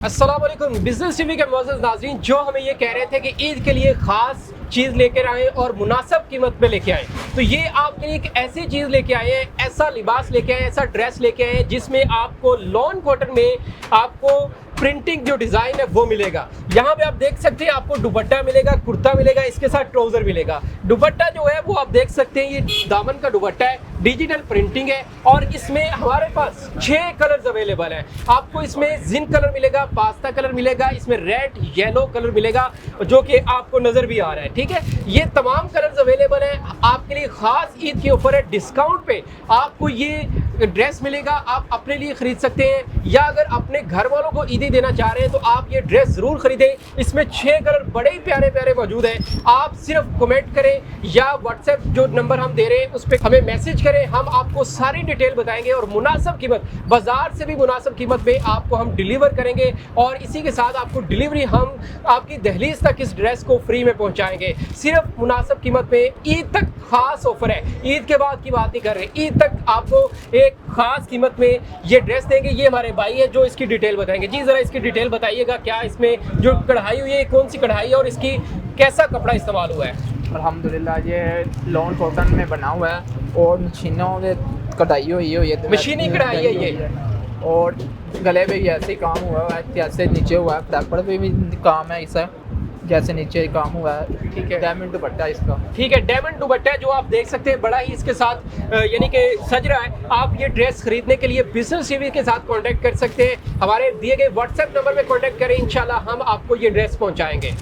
अस्सलाम वालेकुम। Business TV के मुअज़्ज़ज़ नाज़रीन, जो हमें ये कह रहे थे कि ईद के लिए ख़ास चीज़ लेकर आए और मुनासिब कीमत पे लेके आए, तो ये आपके लिए एक ऐसी चीज़ लेके आए हैं, ऐसा लिबास लेके आए, ऐसा ड्रेस लेके आए जिसमें आपको लॉन कॉटन में आपको प्रिंटिंग जो डिज़ाइन है वो मिलेगा। यहाँ पे आप देख सकते हैं, आपको दुपट्टा मिलेगा, कुर्ता मिलेगा, इसके साथ ट्राउज़र मिलेगा। दुपट्टा जो है वो आप देख सकते हैं, ये दामन का दुपट्टा है, डिजिटल प्रिंटिंग है और इसमें हमारे पास 6 कलर्स अवेलेबल हैं। आपको इसमें जिंक कलर मिलेगा, पास्ता कलर मिलेगा, इसमें रेड येलो कलर मिलेगा जो कि आपको नज़र भी आ रहा है। ठीक है, ये तमाम कलर्स अवेलेबल हैं। आपके लिए ख़ास ईद के ऑफर है, डिस्काउंट पे आपको ये ड्रेस मिलेगा, आप अपने लिए ख़रीद सकते हैं या अगर अपने घर वालों को ईदी देना चाह रहे हैं तो आप ये ड्रेस ज़रूर ख़रीदें। इसमें 6 कलर बड़े ही प्यारे प्यारे मौजूद हैं। आप सिर्फ कमेंट करें या व्हाट्सएप जो नंबर हम दे रहे हैं उस पर हमें मैसेज करें, हम आपको सारी डिटेल बताएंगे और मुनासिब कीमत, बाजार से भी मुनासिब कीमत पे आपको हम डिलीवर करेंगे और इसी के साथ आपको डिलीवरी हम आपकी दहलीज तक इस ड्रेस को फ्री में पहुंचाएंगे। सिर्फ मुनासिब कीमत पे ईद तक खास ऑफर है, ईद के बाद की बात नहीं कर रहे, ईद तक आपको एक खास कीमत में ये ड्रेस देंगे। ये हमारे भाई है जो इसकी डिटेल बताएंगे। जी ज़रा इसकी डिटेल बताइएगा, क्या इसमें जो कढ़ाई हुई है कौन सी कढ़ाई है और इसकी कैसा कपड़ा इस्तेमाल हुआ है? अल्हम्दुलिल्लाह ये लॉन कॉटन में बना हुआ है और मशीनों में कढ़ाई हुई है, मशीनी कढ़ाई है ये, और गले पे भी ऐसे ही काम हुआ है जैसे नीचे हुआ है, फ्लैपर पे भी काम है ऐसा जैसे नीचे काम हुआ है। ठीक है, डायमंड दुपट्टा इसका। ठीक है, डायमंड दुपट्टा जो आप देख सकते हैं, बड़ा ही इसके साथ यानी कि सज रहा है। आप ये ड्रेस खरीदने के लिए बिजनेस टीवी के साथ कांटेक्ट कर सकते हैं। हमारे दिए गए व्हाट्सएप नंबर पे कांटेक्ट करें, इंशाल्लाह हम आपको ये ड्रेस पहुंचाएंगे।